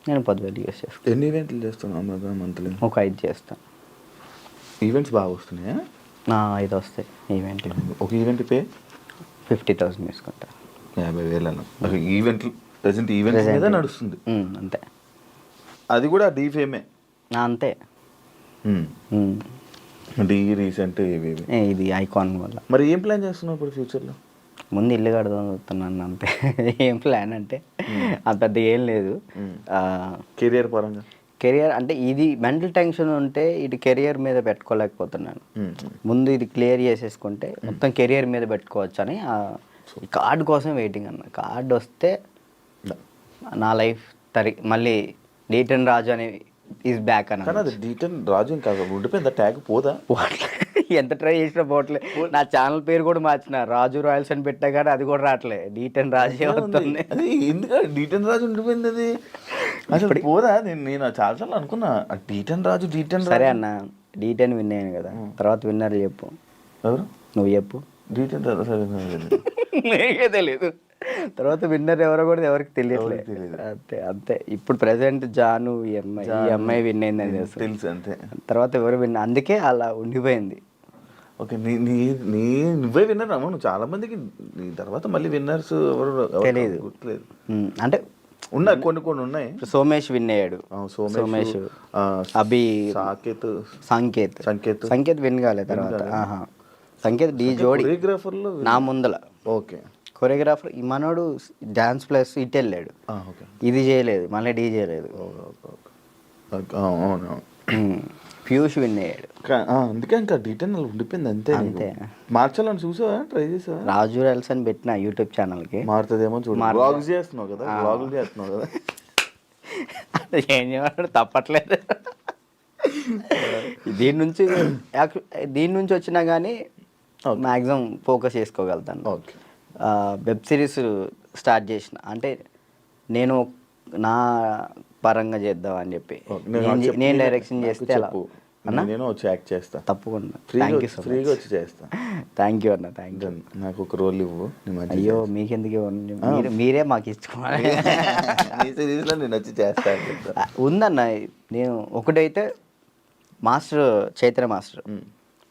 నేను 10,000 యూస్ చేస్తాను. ఎన్ని ఈవెంట్లు చేస్తున్నావు మంత్లీ? ఒక 5 చేస్తాను. ఈవెంట్స్ బాగా వస్తున్నాయా? 5 వస్తాయి ఈవెంట్. ఒక ఈవెంట్ పే 50,000 తీసుకుంటా. 50,000 ఈవెంట్లు ప్రజెంట్ ఈవెంట్స్ మీద నడుస్తుంది అంతే. అది కూడా డీఫేమే అంతే. డీ రీసెంట్ ఇది ఐకాన్ వల్ల. మరి ఏం ప్లాన్ చేస్తున్నావు ఇప్పుడు ఫ్యూచర్లో? ముందు ఇల్లు కడదాం చూస్తున్నాను అంతే. ఏం ప్లాన్ అంటే అంత పెద్ద ఏం లేదు. కెరియర్ పరంగా కెరియర్ అంటే ఇది మెంటల్ టెన్షన్ ఉంటే ఇది కెరియర్ మీద పెట్టుకోలేకపోతున్నాను. ముందు ఇది క్లియర్ చేసేసుకుంటే మొత్తం కెరియర్ మీద పెట్టుకోవచ్చు అని కార్డు కోసం వెయిటింగ్ అన్న. కార్డు వస్తే నా లైఫ్ మళ్ళీ డీటన్ రాజు అని ఈజ్ బ్యాక్ అన్న. అది డీటన్ రాజు ఇంకా ఉండిపోయిందా? ట్యాగ్ పోదా? ఎంత ట్రై చేసినా పోవట్లే. నా ఛానల్ పేరు కూడా మార్చిన, రాజు రాయల్స్ అని పెట్టా కానీ అది కూడా రావట్లే, డీటన్ రాజే వస్తుంది. అది ఎందుకంటే డీటన్ రాజు ఉండిపోయింది, అది అసలు పోదా? నేను చాలాసార్లు అనుకున్నా డీటన్ రాజు. సరే అన్న, డీటెన్ విన్ అయ్యాను కదా, తర్వాత విన్నర్ చెప్పు. ఎవరు? నువ్వు చెప్పు. డీటెన్ నీకే తెలియదు, తర్వాత విన్నర్ ఎవరో కూడా ఎవరికి తెలియట్లేదు. అంతే. ఇప్పుడు ప్రెసెంట్ జాను ఈ అమ్మాయి విన్ అయిందని తెలుసు అంతే. తర్వాత ఎవరు విన్, అందుకే అలా ఉండిపోయింది. ఓకే, నువ్వే విన్నర్ అమ్మ. నువ్వు చాలా మందికి నీ తర్వాత మళ్ళీ విన్నర్స్ ఎవరు తెలియదు. గుర్తులేదు అంటే ఉన్నాయి, కొన్ని ఉన్నాయి. సోమేష్ విన్ అయ్యాడు. సోమేష్, అభి, సంకేత్ విన్ కాలేదు. తర్వాత సంకేత్ డీ జోడి నా ముందల. ఓకే, కొరియోగ్రాఫర్ ఈ మనోడు డాన్స్ ప్లస్ ఇటు వెళ్ళాడు, ఓకే ఇది చేయలేదు, మళ్ళీ డీ చేయలేదు. అవును పీయూష్ విన్ అయ్యాడు. అందుకే ఇంకా డీటెయిల్ ఉండిపోయింది అంతే. అంతే. మార్చాలని చూసావా, ట్రై చేసావా? రాజు ఎల్స్ అని పెట్టిన యూట్యూబ్ ఛానల్కి. మారుతుందేమో చూడు. వ్లాగ్స్ చేస్తున్నావు కదా, వ్లాగులు చేస్తున్నావు కదా. ఏం చేయమంటాడు, తప్పట్లేదు. దీని నుంచి వచ్చినా కానీ మ్యాక్సిమం ఫోకస్ చేసుకోగలుగుతాను. ఓకే. వెబ్ సిరీస్ స్టార్ట్ చేసిన, అంటే నేను నా పరంగా చేద్దాం అని చెప్పి నేను డైరెక్షన్ చేస్తే అలా అన్న నేను వచ్చి యాక్ట్ చేస్తా తప్పకుండా. ఫ్రీగా వచ్చి చేస్తా. థ్యాంక్ యూ అన్న, థ్యాంక్ యూ. నాకు ఒక రోల్ ఇవ్వు. అయ్యో మీకెందుకు ఇవ్వండి, మీరే మాకు ఇచ్చుకోవాలి. సిరీస్లో నేను వచ్చి చేస్తా. ఉందన్న, నేను ఒకటైతే మాస్టర్ చైతన్య మాస్టర్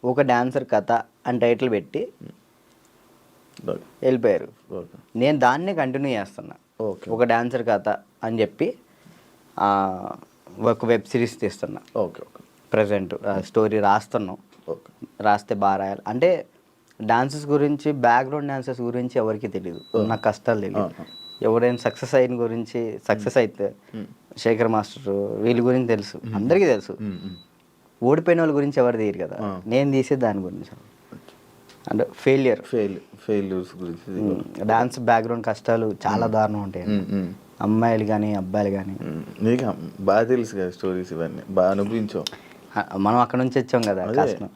ఒక డాన్సర్ కథ అని టైటిల్ పెట్టి వెళ్ళిపోయారు. నేను దాన్నే కంటిన్యూ చేస్తున్నా. ఒక డాన్సర్ కథ అని చెప్పి ఒక వెబ్ సిరీస్ తీస్తున్నా. Okay okay. ప్రజెంట్ స్టోరీ రాస్తున్నాం. ఓకే. రాస్తే బాగా రాయాలి. అంటే డాన్సెస్ గురించి, బ్యాక్గ్రౌండ్ డాన్సెస్ గురించి ఎవరికి తెలియదు, నాకు కష్టాలు తెలియదు. ఎవరైనా సక్సెస్ అయిన గురించి, సక్సెస్ అయితే శేఖర్ మాస్టర్ వీళ్ళ గురించి తెలుసు, అందరికీ తెలుసు. ఓడిపోయిన వాళ్ళ గురించి ఎవరు తీయరు కదా, నేను తీసే దాని గురించి. అంటే ఫెయిల్యూర్స్ గురించి. డాన్స్ బ్యాక్గ్రౌండ్ కష్టాలు చాలా దారుణం ఉంటాయి, అమ్మాయిలు కానీ అబ్బాయిలు కానీ. నీకు బాగా తెలుసు కదా స్టోరీస్, ఇవన్నీ బాగా అనుభవించావు. మనం అక్కడ నుంచి వచ్చాం కదా, కష్టం.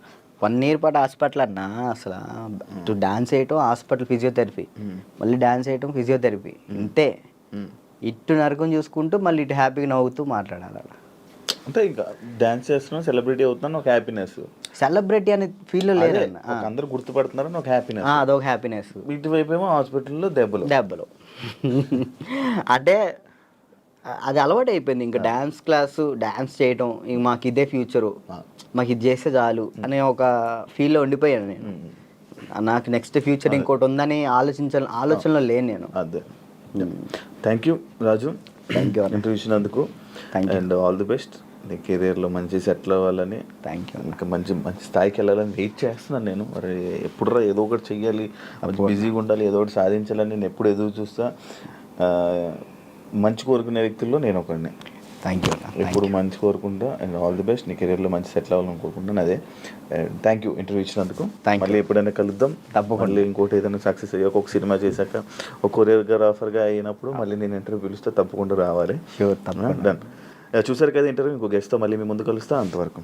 1 year పాటు హాస్పిటల్ అన్నా, అసలు డాన్స్ వేయటం హాస్పిటల్, ఫిజియోథెరపీ, మళ్ళీ డాన్స్ వేయటం ఫిజియోథెరపీ, ఇంతే. ఇటు నరకం చూసుకుంటూ మళ్ళీ ఇటు హ్యాపీగా నవ్వుతూ మాట్లాడాలి అలా. అంటే ఇంకా డాన్స్ చేస్తున్నావు, సెలబ్రిటీ అవుతున్నాను, ఒక హ్యాపీనెస్. సెలబ్రిటీ అనే ఫీల్ లేదు, అందరూ గుర్తుపడుతున్నారని ఒక హ్యాపీనెస్, అదొక హ్యాపీనెస్. ఇటువైపు ఏమో హాస్పిటల్లో దెబ్బలు. అంటే అది అలవాటు అయిపోయింది. ఇంకా డాన్స్ క్లాసు, డాన్స్ చేయటం, ఇంక మాకు ఇదే ఫ్యూచరు, మాకు ఇది చేస్తే చాలు అనే ఒక ఫీల్లో ఉండిపోయాను నేను. నాకు నెక్స్ట్ ఫ్యూచర్ ఇంకోటి ఉందని ఆలోచనలో లేను నేను. అదే. Thank you Raju, thank you interview ఇచ్చినందుకు. And all the best. నీ కెరీర్లో మంచి సెటిల్ అవ్వాలని, థ్యాంక్ యూ. ఇంకా మంచి స్థాయికి వెళ్ళాలని వెయిట్ చేస్తున్నాను నేను. మరి ఎప్పుడురా ఏదో ఒకటి చెయ్యాలి, బిజీగా ఉండాలి, ఏదో ఒకటి సాధించాలని నేను ఎప్పుడు ఎదురు చూస్తా. మంచి కోరుకునే వ్యక్తుల్లో నేను ఒకడిని. Thank you. ఎప్పుడు మంచి కోరుకుంటా. And all the best. నీ కెరీర్లో మంచి సెటిల్ అవ్వాలని కోరుకుంటాను. అదే. థ్యాంక్ యూ ఇంటర్వ్యూ ఇచ్చినందుకు. మళ్ళీ ఎప్పుడైనా కలుద్దాం. మళ్ళీ ఇంకోటి ఏదైనా సక్సెస్ అయ్యాక, ఒక సినిమా చేశాక, ఒక కొరియోగ్రాఫర్గా అయినప్పుడు మళ్ళీ నేను ఇంటర్వ్యూ పిలుస్తే తప్పకుండా రావాలి. షూర్, తప్పకుండా. డన్. చూసారు కదా ఇంటర్వ్యూ. ఇంకో గెస్ట్తో మళ్ళీ మీ ముందు కలుస్తా. అంతవరకు